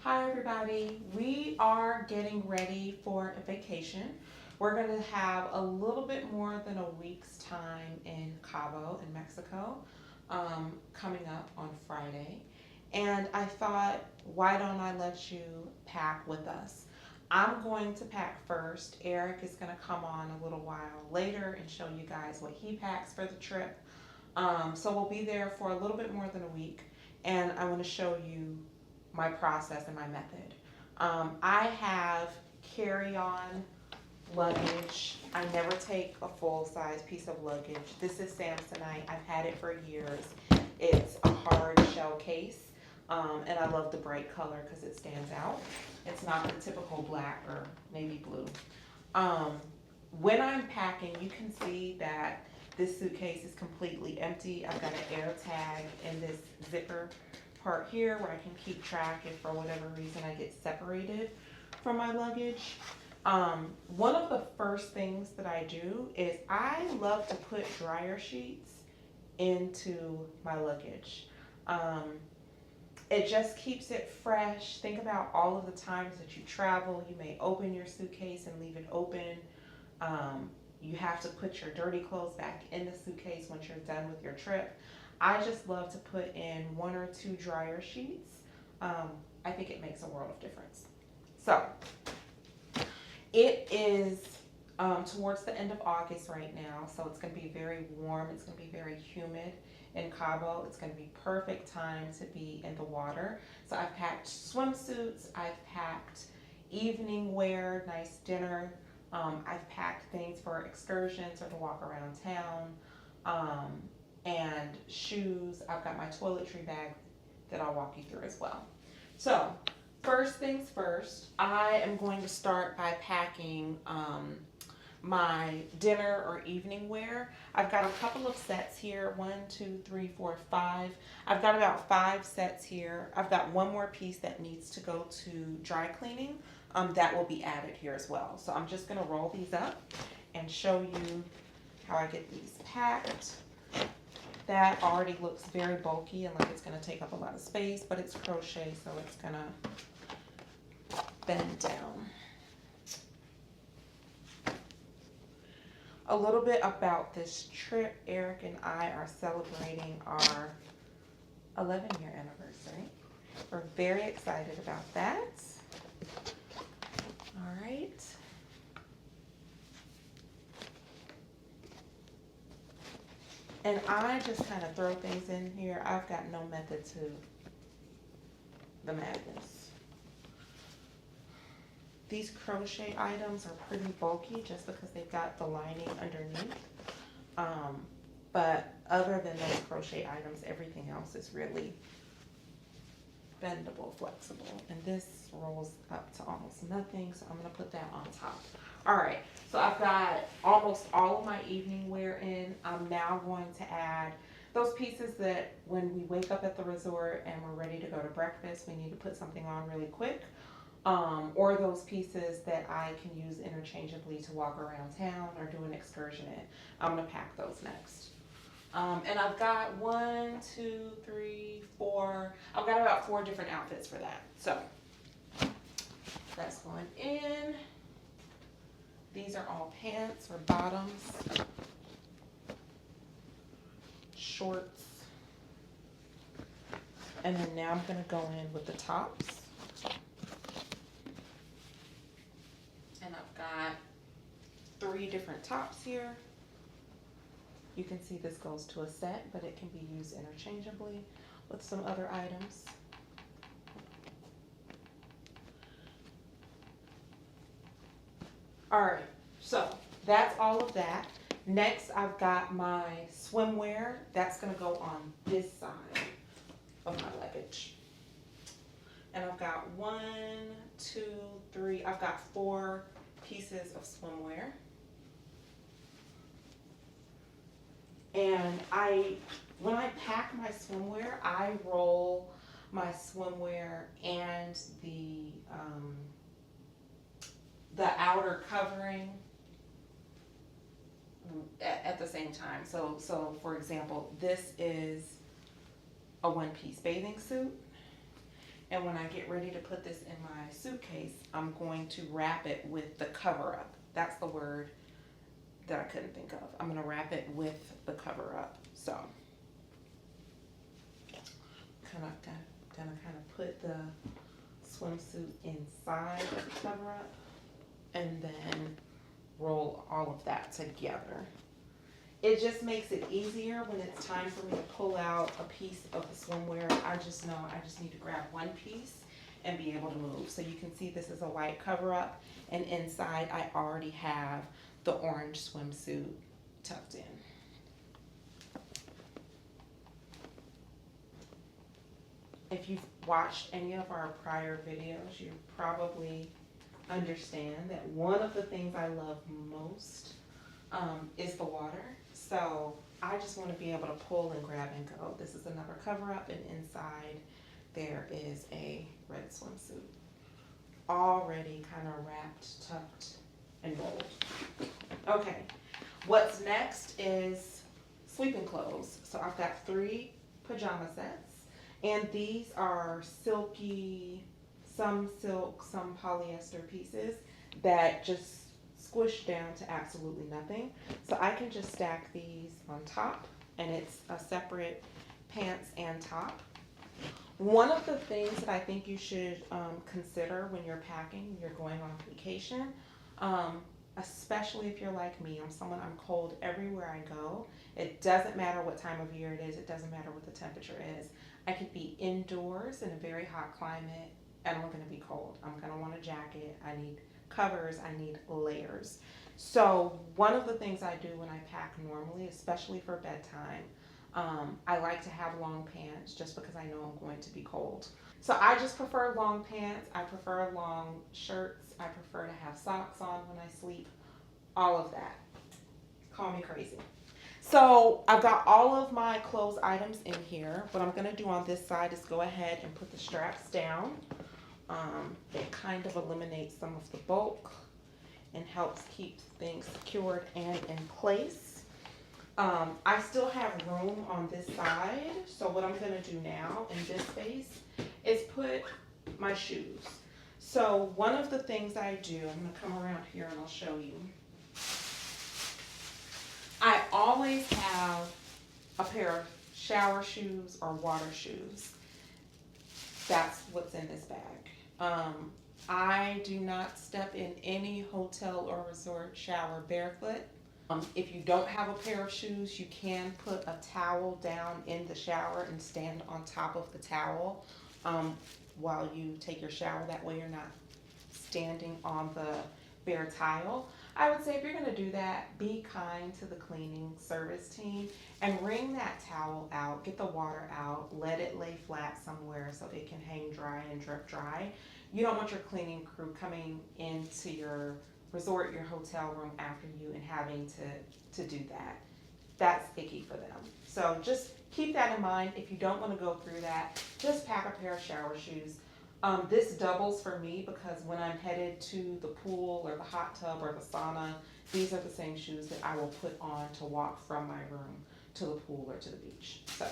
Hi everybody, we are getting ready for a vacation. We're going to have a little bit more than a week's time in Cabo in Mexico, coming up on Friday. And I thought, why don't I let you pack with us? I'm going to pack first. Eric is going to come on a little while later and show you guys what he packs for the trip. So we'll be there for a little bit more than a week, and I want to show you my process and my method. I have carry-on luggage. I never take a full-size piece of luggage. This is Samsonite. I've had it for years. It's a hard shell case, and I love the bright color because it stands out. It's not the typical black or navy blue. When I'm packing, you can see that this suitcase is completely empty. I've got an air tag in this zipper part here where I can keep track if for whatever reason I get separated from my luggage. One of the first things that I do is I love to put dryer sheets into my luggage. It just keeps it fresh. Think about all of the times that you travel. You may open your suitcase and leave it open. You have to put your dirty clothes back in the suitcase once you're done with your trip. I just love to put in 1 or 2 dryer sheets. I think it makes a world of difference. So it is towards the end of August right now, so it's going to be very warm. It's going to be very humid in Cabo. It's going to be perfect time to be in the water. So I've packed swimsuits. I've packed evening wear, nice dinner. I've packed things for excursions or to walk around town, and shoes. I've got my toiletry bag that I'll walk you through as well. So first things first, I am going to start by packing my dinner or evening wear. I've got a couple of sets here, 1, 2, 3, 4, 5. I've got about 5 sets here. I've got one more piece that needs to go to dry cleaning. That will be added here as well. So I'm just going to roll these up and show you how I get these packed. That already looks very bulky and like it's going to take up a lot of space, but it's crochet, so it's going to bend down. A little bit about this trip. Eric and I are celebrating our 11-year anniversary. We're very excited about that. All right. And I just kind of throw things in here. I've got no method to the madness. These crochet items are pretty bulky just because they've got the lining underneath. But other than those crochet items, everything else is really bendable, flexible, and this rolls up to almost nothing, so I'm going to put that on top. All right, so I've got almost all of my evening wear in. I'm now going to add those pieces that when we wake up at the resort and we're ready to go to breakfast, we need to put something on really quick, or those pieces that I can use interchangeably to walk around town or do an excursion in. I'm going to pack those next. And I've got 1, 2, 3, 4. I've got about 4 different outfits for that. So that's going in. These are all pants or bottoms, shorts. And then now I'm going to go in with the tops. And I've got 3 different tops here. You can see this goes to a set, but it can be used interchangeably with some other items. All right, so that's all of that. Next, I've got my swimwear. That's going to go on this side of my luggage. And I've got 1, 2, 3, I've got 4 pieces of swimwear. And when I pack my swimwear, I roll my swimwear and the outer covering at the same time. So for example, this is a one-piece bathing suit, And when I get ready to put this in my suitcase, I'm going to wrap it with the cover up. That's the word that I couldn't think of. I'm gonna wrap it with the cover up. So, gonna put the swimsuit inside of the cover up and then roll all of that together. It just makes it easier when it's time for me to pull out a piece of the swimwear. I just know I just need to grab one piece and be able to move. So you can see this is a white cover up, and inside I already have the orange swimsuit tucked in. If you've watched any of our prior videos, you probably understand that one of the things I love most is the water. So I just want to be able to pull and grab and go. This is another cover up, and inside there is a red swimsuit. Already kind of wrapped, tucked, and rolled. Okay, what's next is sleeping clothes. So I've got 3 pajama sets, and these are silky, some silk, some polyester pieces that just squish down to absolutely nothing. So I can just stack these on top, and it's a separate pants and top. One of the things that I think you should consider when you're packing, you're going on vacation, especially if you're like me, I'm cold everywhere I go. It doesn't matter what time of year it is. It doesn't matter what the temperature is. I could be indoors in a very hot climate and I'm going to be cold. I'm going to want a jacket. I need covers. I need layers. So one of the things I do when I pack normally, especially for bedtime, I like to have long pants just because I know I'm going to be cold. So I just prefer long pants. I prefer long shirts. I prefer to have socks on when I sleep. All of that. Call me crazy. So I've got all of my clothes items in here. What I'm going to do on this side is go ahead and put the straps down. It kind of eliminates some of the bulk and helps keep things secured and in place. I still have room on this side, so what I'm going to do now in this space is put my shoes. So one of the things I do, I'm going to come around here and I'll show you. I always have a pair of shower shoes or water shoes. That's what's in this bag. I do not step in any hotel or resort shower barefoot. If you don't have a pair of shoes, you can put a towel down in the shower and stand on top of the towel while you take your shower. That way you're not standing on the bare tile. I would say if you're going to do that, be kind to the cleaning service team and wring that towel out, get the water out, let it lay flat somewhere so it can hang dry and drip dry. You don't want your cleaning crew coming into your resort, your hotel room after you and having to do that. That's icky for them. So just keep that in mind. If you don't want to go through that, just pack a pair of shower shoes. This doubles for me because when I'm headed to the pool or the hot tub or the sauna, these are the same shoes that I will put on to walk from my room to the pool or to the beach. So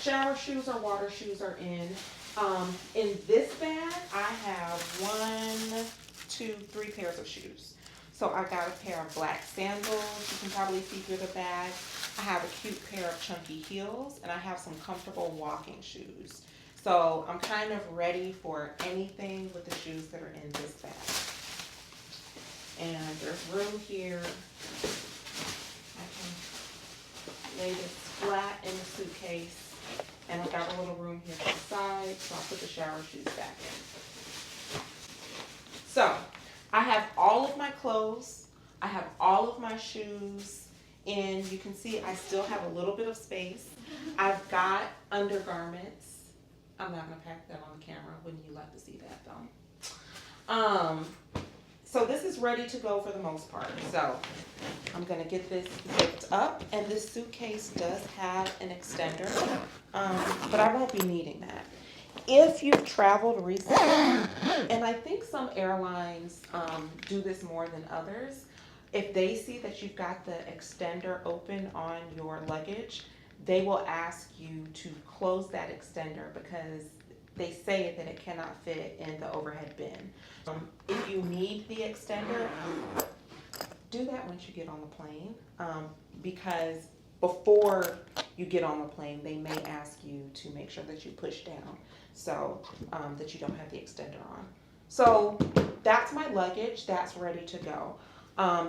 shower shoes or water shoes are in. In this bag, I have 1, 2, 3 pairs of shoes. So I got a pair of black sandals. You can probably see through the bag. I have a cute pair of chunky heels, and I have some comfortable walking shoes. So I'm kind of ready for anything with the shoes that are in this bag. And there's room here. I can lay this flat in the suitcase. And I've got a little room here to the side, so I'll put the shower shoes back in. So I have all of my clothes. I have all of my shoes in. You can see I still have a little bit of space. I've got undergarments. I'm not going to pack that on the camera. Wouldn't you like to see that though? So this is ready to go for the most part. So I'm going to get this zipped up, and this suitcase does have an extender, but I won't be needing that. If you've traveled recently, and I think some airlines do this more than others, if they see that you've got the extender open on your luggage, they will ask you to close that extender because they say that it cannot fit in the overhead bin. If you need the extender, do that once you get on the plane, because before you get on the plane, they may ask you to make sure that you push down so that you don't have the extender on. So that's my luggage. That's ready to go.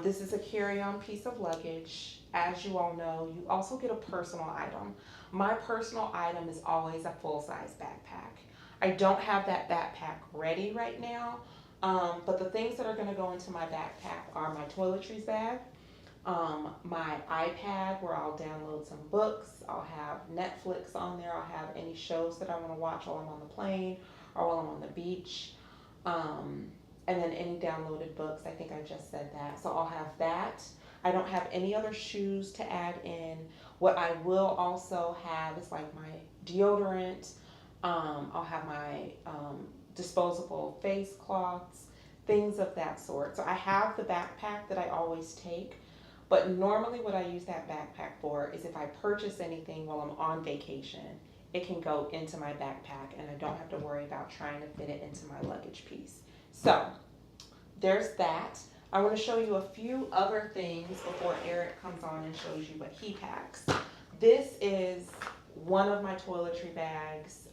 This is a carry-on piece of luggage. As you all know, you also get a personal item. My personal item is always a full-size backpack. I don't have that backpack ready right now, but the things that are going to go into my backpack are my toiletries bag, my iPad where I'll download some books, I'll have Netflix on there, I'll have any shows that I want to watch while I'm on the plane or while I'm on the beach, and then any downloaded books. I think I just said that. So I'll have that. I don't have any other shoes to add in. What I will also have is like my deodorant. I'll have my disposable face cloths, things of that sort. So I have the backpack that I always take, but normally what I use that backpack for is if I purchase anything while I'm on vacation, it can go into my backpack and I don't have to worry about trying to fit it into my luggage piece. So there's that. I want to show you a few other things before Eric comes on and shows you what he packs. This is one of my toiletry bags.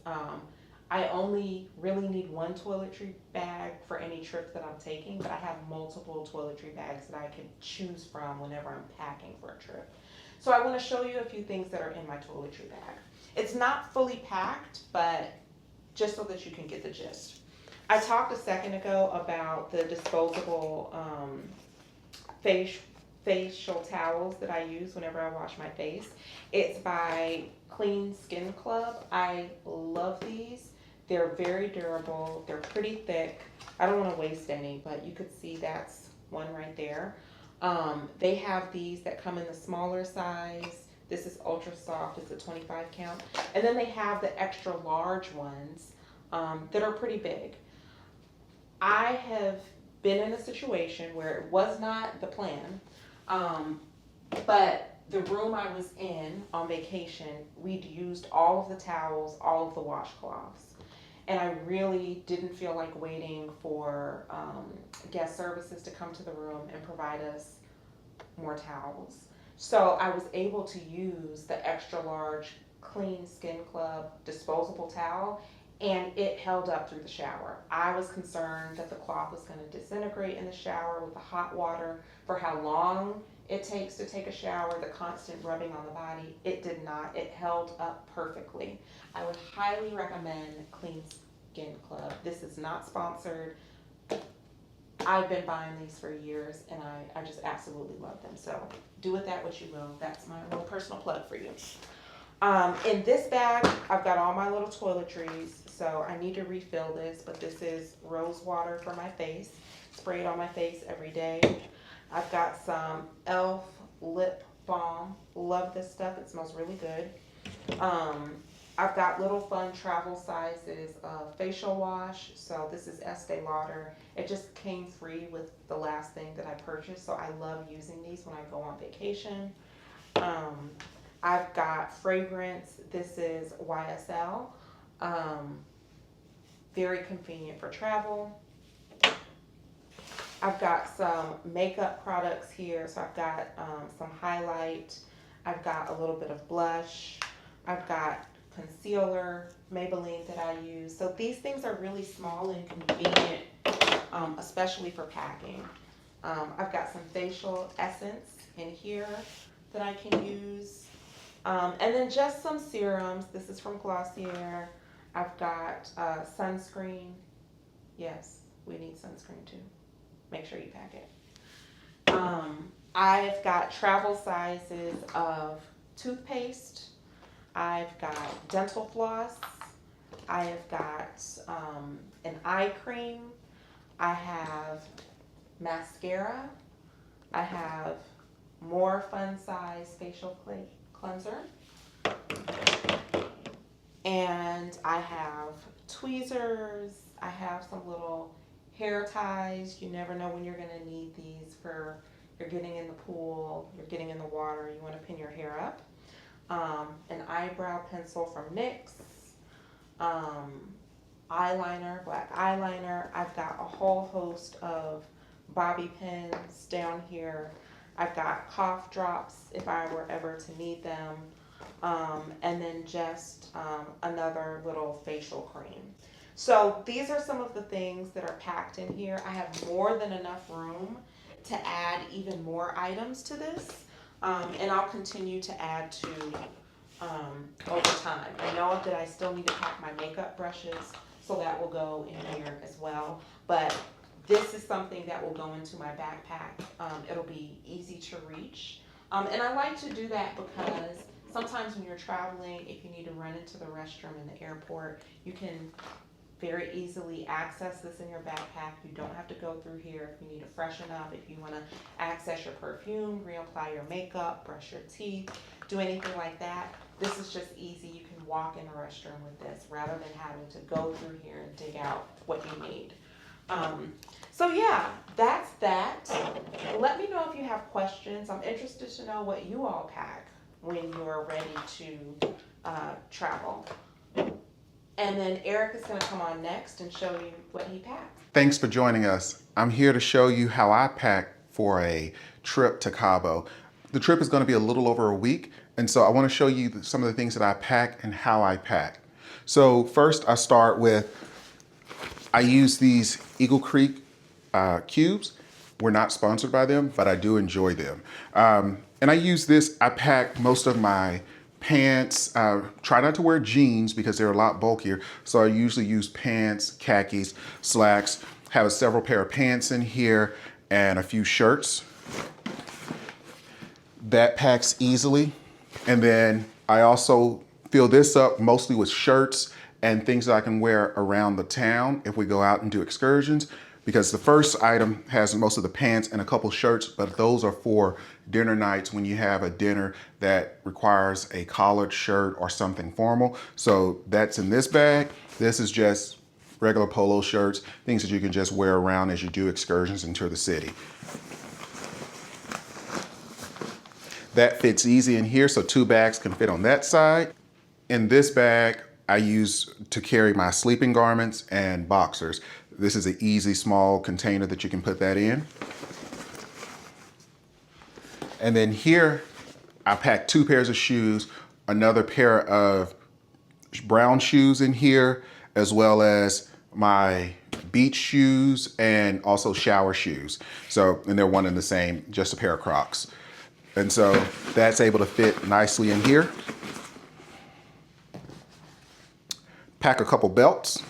I only really need one toiletry bag for any trip that I'm taking, but I have multiple toiletry bags that I can choose from whenever I'm packing for a trip. So I want to show you a few things that are in my toiletry bag. It's not fully packed, but just so that you can get the gist. I talked a second ago about the disposable facial towels that I use whenever I wash my face. It's by Clean Skin Club. I love these. They're very durable. They're pretty thick. I don't want to waste any, but you could see that's one right there. They have these that come in the smaller size. This is ultra soft. It's a 25 count. And then they have the extra large ones that are pretty big. I have been in a situation where it was not the plan, but the room I was in on vacation, we'd used all of the towels, all of the washcloths. And I really didn't feel like waiting for guest services to come to the room and provide us more towels. So I was able to use the extra large Clean Skin Club disposable towel, and it held up through the shower. I was concerned that the cloth was going to disintegrate in the shower with the hot water for how long it takes to take a shower, the constant rubbing on the body. It did not. It held up perfectly. I would highly recommend Clean Skin Club. This is not sponsored. I've been buying these for years, and I just absolutely love them. So do with that what you will. That's my little personal plug for you. In this bag, I've got all my little toiletries, so I need to refill this, but this is rose water for my face. Spray it on my face every day. I've got some e.l.f. lip balm. Love this stuff. It smells really good. I've got little fun travel sizes of facial wash. So this is Estee Lauder. It just came free with the last thing that I purchased, so I love using these when I go on vacation. I've got fragrance. This is YSL. Very convenient for travel. I've got some makeup products here. So I've got some highlight. I've got a little bit of blush. I've got concealer, Maybelline that I use. So these things are really small and convenient, especially for packing. I've got some facial essence in here that I can use. And then just some serums. This is from Glossier. I've got sunscreen. Yes, we need sunscreen too. Make sure you pack it. I've got travel sizes of toothpaste. I've got dental floss. I have got an eye cream. I have mascara. I have more fun size facial cleanser. And I have tweezers. I have some little hair ties. You never know when you're going to need these for you're getting in the pool, you're getting in the water, you want to pin your hair up. An eyebrow pencil from NYX. eyeliner, black eyeliner. I've got a whole host of bobby pins down here. I've got cough drops if I were ever to need them. And then just another little facial cream. So these are some of the things that are packed in here. I have more than enough room to add even more items to this. And I'll continue to add to over time. I know that I still need to pack my makeup brushes, so that will go in here as well. But this is something that will go into my backpack. It'll be easy to reach. And I like to do that because sometimes when you're traveling, if you need to run into the restroom in the airport, you can very easily access this in your backpack. You don't have to go through here if you need to freshen up, if you want to access your perfume, reapply your makeup, brush your teeth, do anything like that. This is just easy. You can walk in the restroom with this rather than having to go through here and dig out what you need. So yeah, that's that. Let me know if you have questions. I'm interested to know what you all pack when you're ready to travel. And then Eric is going to come on next and show you what he packed. Thanks for joining us. I'm here to show you how I pack for a trip to Cabo. The trip is going to be a little over a week, and so I want to show you some of the things that I pack and how I pack. So first I start with, I use these Eagle Creek cubes. We're not sponsored by them, but I do enjoy them. And I use this, I pack most of my pants. Try not to wear jeans because they're a lot bulkier. So I usually use pants, khakis, slacks, have several pair of pants in here and a few shirts. That packs easily. And then I also fill this up mostly with shirts and things that I can wear around the town if we go out and do excursions, because the first item has most of the pants and a couple shirts, but those are for dinner nights when you have a dinner that requires a collared shirt or something formal. So that's in this bag. This is just regular polo shirts, things that you can just wear around as you do excursions into the city. That fits easy in here, so 2 bags can fit on that side. In this bag, I use to carry my sleeping garments and boxers. This is an easy small container that you can put that in. And then here, I pack 2 pairs of shoes, another pair of brown shoes in here, as well as my beach shoes and also shower shoes. So, and they're one and the same, just a pair of Crocs. And so that's able to fit nicely in here. Pack a couple belts.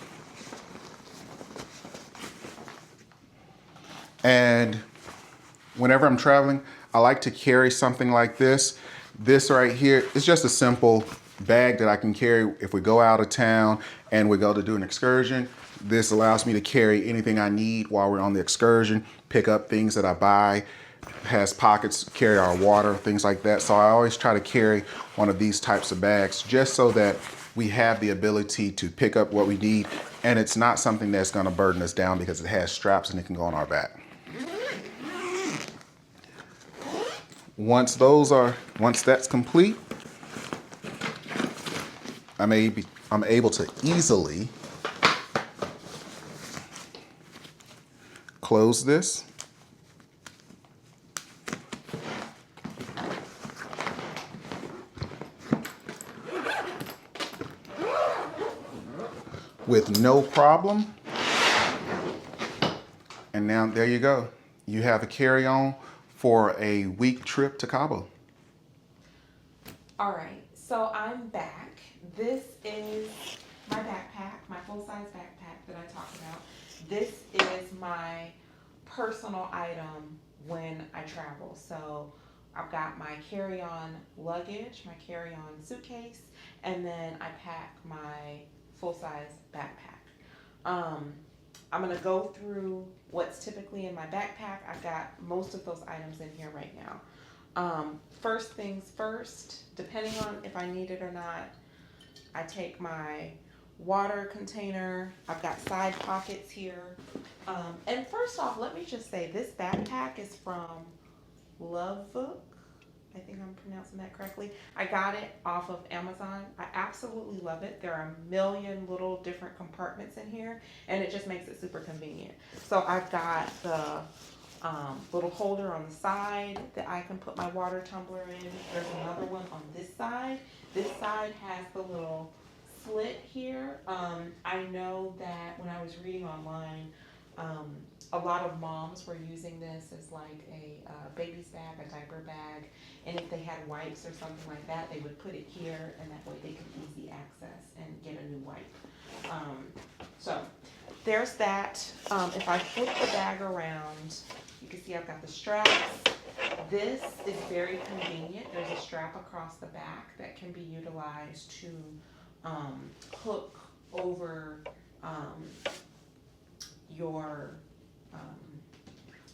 And whenever I'm traveling, I like to carry something like this. This right here is just a simple bag that I can carry if we go out of town and we go to do an excursion. This allows me to carry anything I need while we're on the excursion, pick up things that I buy, has pockets, carry our water, things like that. So I always try to carry one of these types of bags just so that we have the ability to pick up what we need, and it's not something that's going to burden us down because it has straps and it can go on our back. Once that's complete, I'm able to easily close this. With no problem. And now there you go. You have a carry-on for a week trip to Cabo. All right, so I'm back. This is my backpack, my full-size backpack that I talked about. This is my personal item when I travel. So I've got my carry-on luggage, my carry-on suitcase, and then I pack my full-size backpack. I'm gonna go through what's typically in my backpack. I've got most of those items in here right now. First things first, depending on if I need it or not, I take my water container. I've got side pockets here. And first off, let me just say this backpack is from Lovebook. I think I'm pronouncing that correctly. I got it off of Amazon. I absolutely love it. There are a million little different compartments in here, and it just makes it super convenient. So I've got the little holder on the side that I can put my water tumbler in. There's another one on this side. This side has the little slit here. I know that when I was reading online, a lot of moms were using this as like a baby's bag, a diaper bag, and if they had wipes or something like that, they would put it here, and that way they could easy access and get a new wipe. So there's that. If I flip the bag around, you can see I've got the straps. This is very convenient. There's a strap across the back that can be utilized to hook over your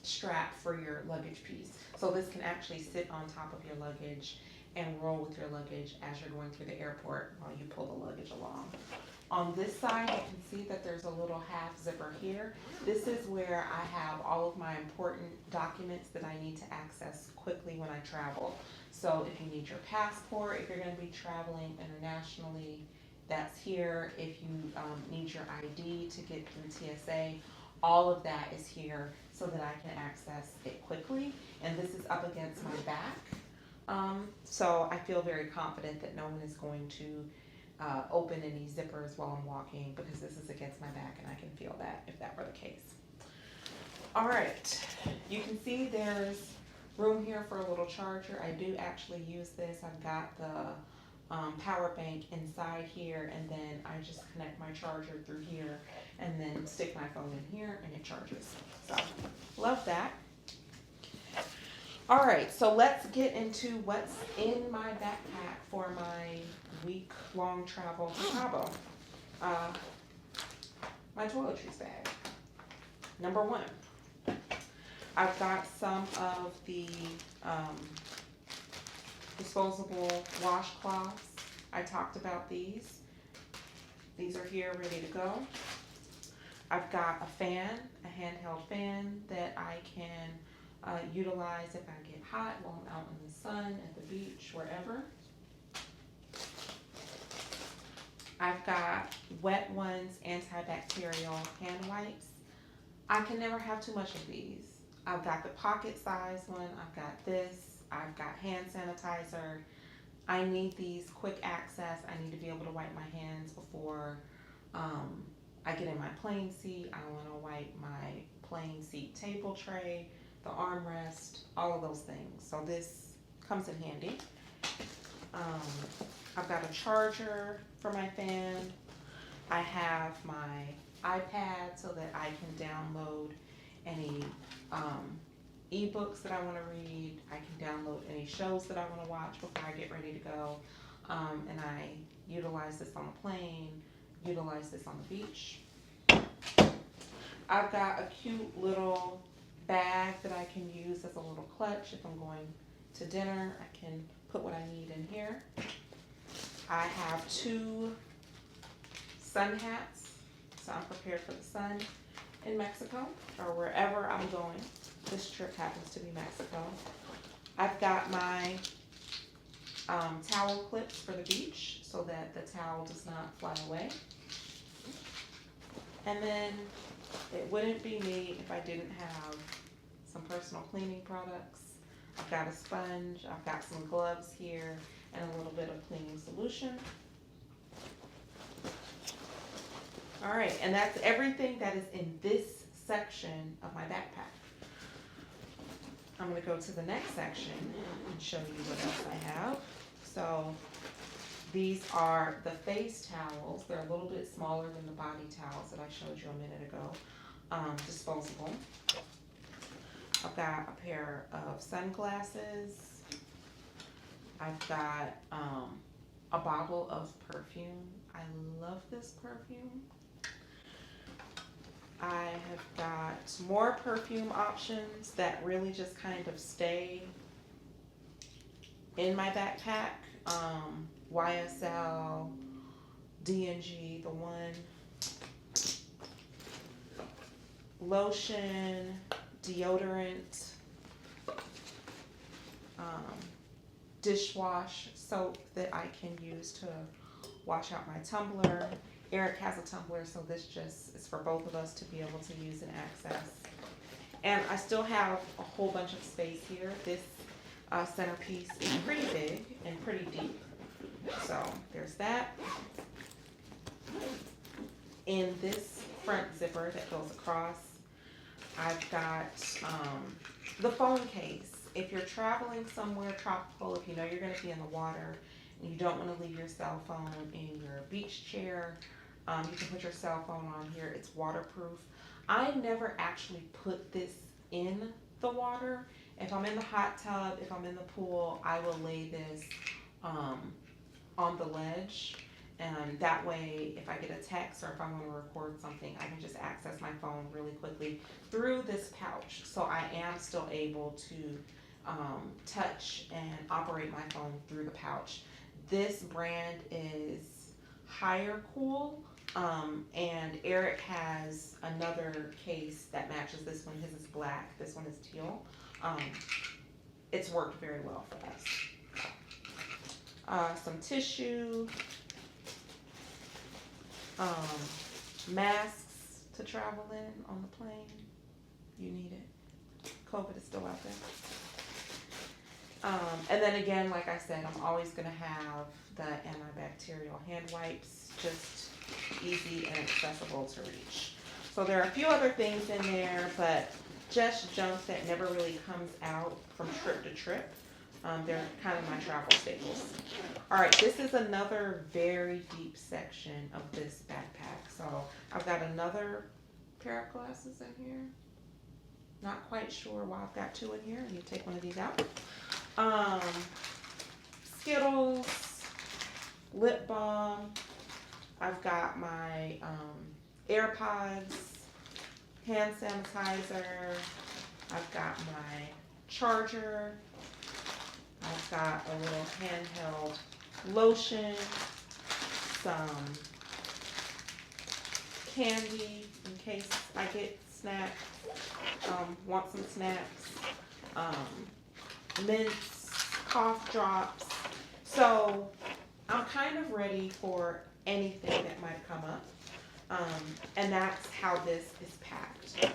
strap for your luggage piece. So this can actually sit on top of your luggage and roll with your luggage as you're going through the airport while you pull the luggage along. On this side, you can see that there's a little half zipper here. This is where I have all of my important documents that I need to access quickly when I travel. So if you need your passport, if you're going to be traveling internationally, that's here. If you need your ID to get through TSA, all of that is here so that I can access it quickly. And this is up against my back. So I feel very confident that no one is going to open any zippers while I'm walking, because this is against my back and I can feel that if that were the case. All right, you can see there's room here for a little charger. I do actually use this. I've got the power bank inside here, and then I just connect my charger through here and then stick my phone in here and it charges. So love that. All right, so let's get into what's in my backpack for my week-long travel to Cabo. My toiletries bag. Number one, I've got some of the disposable washcloths. I talked about these. These are here ready to go. I've got a fan, a handheld fan that I can utilize if I get hot while I'm out in the sun, at the beach, wherever. I've got Wet Ones antibacterial hand wipes. I can never have too much of these. I've got the pocket size one. I've got this. I've got hand sanitizer. I need these quick access. I need to be able to wipe my hands before I get in my plane seat. I want to wipe my plane seat table tray, the armrest, all of those things. So this comes in handy. I've got a charger for my fan. I have my iPad so that I can download any ebooks that I want to read. I can download any shows that I want to watch before I get ready to go. And I utilize this on the plane, utilize this on the beach. I've got a cute little bag that I can use as a little clutch if I'm going to dinner. I can put what I need in here. I have 2 sun hats, so I'm prepared for the sun in Mexico or wherever I'm going. This trip happens to be Mexico. I've got my towel clips for the beach so that the towel does not fly away. And then it wouldn't be me if I didn't have some personal cleaning products. I've got a sponge, I've got some gloves here, and a little bit of cleaning solution. All right, and that's everything that is in this section of my backpack. I'm gonna go to the next section and show you what else I have. So these are the face towels. They're a little bit smaller than the body towels that I showed you a minute ago, disposable. I've got a pair of sunglasses. I've got a bottle of perfume. I love this perfume. I have got more perfume options that really just kind of stay in my backpack. YSL, D&G, the one. Lotion, deodorant, dishwash soap that I can use to wash out my tumbler. Eric has a tumbler, so this just is for both of us to be able to use and access. And I still have a whole bunch of space here. This centerpiece is pretty big and pretty deep. So there's that. In this front zipper that goes across, I've got the phone case. If you're traveling somewhere tropical, if you know you're going to be in the water and you don't want to leave your cell phone in your beach chair, you can put your cell phone on here. It's waterproof. I never actually put this in the water. If I'm in the hot tub, if I'm in the pool, I will lay this on the ledge. And that way, if I get a text or if I want to record something, I can just access my phone really quickly through this pouch. So I am still able to touch and operate my phone through the pouch. This brand is Higher Cool, and Eric has another case that matches this one. His is black, this one is teal. It's worked very well for us. Some tissue, masks to travel in on the plane. You need it. COVID is still out there. And then again, like I said, I'm always going to have the antibacterial hand wipes, just easy and accessible to reach. So there are a few other things in there, but just junk that never really comes out from trip to trip. They're kind of my travel staples. All right, this is another very deep section of this backpack. So I've got another pair of glasses in here. Not quite sure why I've got two in here. I need to take one of these out. Skittles, lip balm. I've got my AirPods, hand sanitizer. I've got my charger. I've got a little handheld lotion, some candy in case I get snacks, want some snacks, mints, cough drops. So I'm kind of ready for anything that might come up, and that's how this is packed.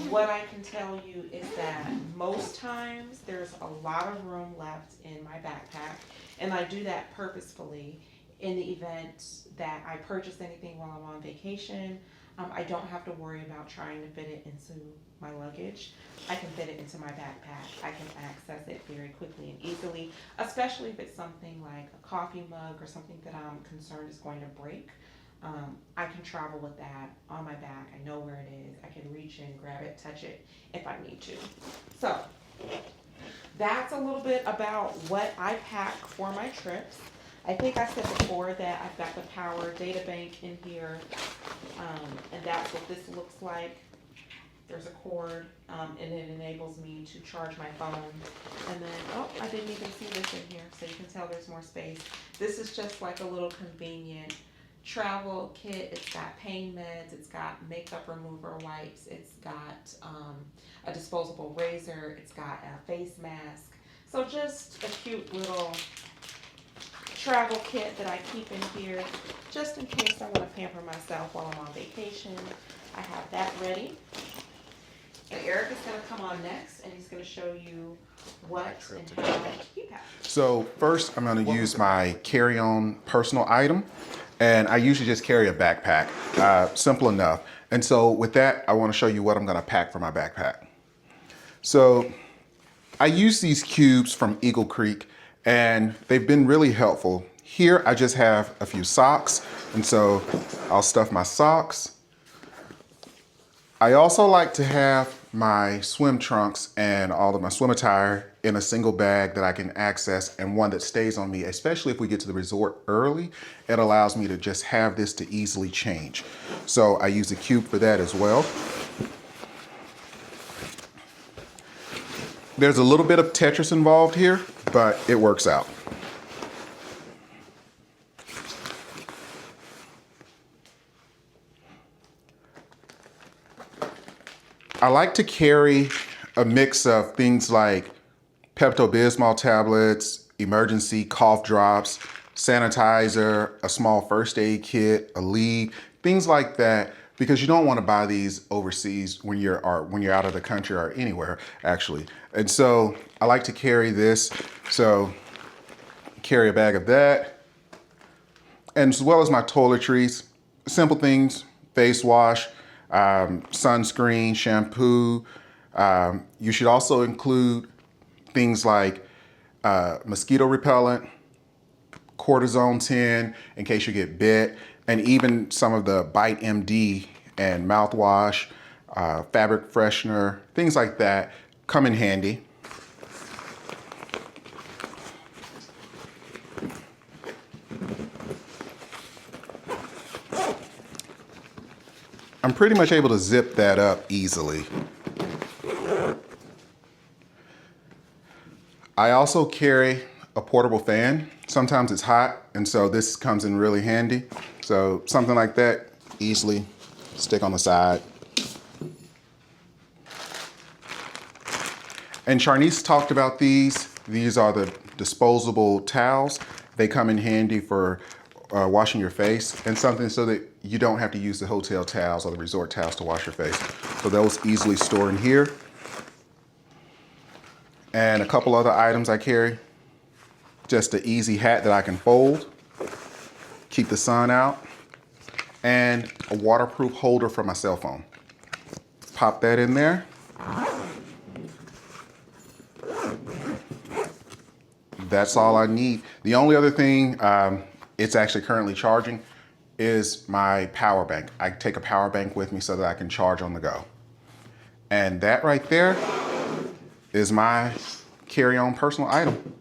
What I can tell you is that most times there's a lot of room left in my backpack, and I do that purposefully in the event that I purchase anything while I'm on vacation. I don't have to worry about trying to fit it into my luggage. I can fit it into my backpack. I can access it very quickly and easily, especially if it's something like a coffee mug or something that I'm concerned is going to break. I can travel with that on my back. I know where it is. I can reach in, grab it, touch it if I need to. So that's a little bit about what I pack for my trips. I think I said before that I've got the power data bank in here, and that's what this looks like. There's a cord, and it enables me to charge my phone. And then, oh, I didn't even see this in here, so you can tell there's more space. This is just like a little convenient travel kit. It's got pain meds, it's got makeup remover wipes, it's got a disposable razor, it's got a face mask. So just a cute little travel kit that I keep in here just in case I want to pamper myself while I'm on vacation. I have that ready. And Eric is going to come on next and he's going to show you what and how he packs. So first I'm going to use my carry-on personal item, and I usually just carry a backpack, simple enough. And so with that, I want to show you what I'm going to pack for my backpack. So I use these cubes from Eagle Creek, and they've been really helpful. Here I just have a few socks, and so I'll stuff my socks. I also like to have my swim trunks and all of my swim attire in a single bag that I can access, and one that stays on me, especially if we get to the resort early. It allows me to just have this to easily change. So I use a cube for that as well. There's a little bit of Tetris involved here, but it works out. I like to carry a mix of things like Pepto-Bismol tablets, emergency cough drops, sanitizer, a small first aid kit, a lead, things like that, because you don't want to buy these overseas when you're out of the country or anywhere actually. And so I like to carry this. So carry a bag of that, and as well as my toiletries, simple things, face wash, sunscreen, shampoo. You should also include things like mosquito repellent, cortisone 10 in case you get bit, and even some of the Bite MD and mouthwash, fabric freshener, things like that come in handy. I'm pretty much able to zip that up easily. I also carry a portable fan. Sometimes it's hot, and so this comes in really handy. So something like that, easily stick on the side. And Charnice talked about these. These are the disposable towels. They come in handy for washing your face, and something so that you don't have to use the hotel towels or the resort towels to wash your face. So those easily store in here. And a couple other items I carry. Just an easy hat that I can fold, keep the sun out, and a waterproof holder for my cell phone. Pop that in there. That's all I need. The only other thing, it's actually currently charging, is my power bank. I take a power bank with me so that I can charge on the go. And that right there is my carry-on personal item.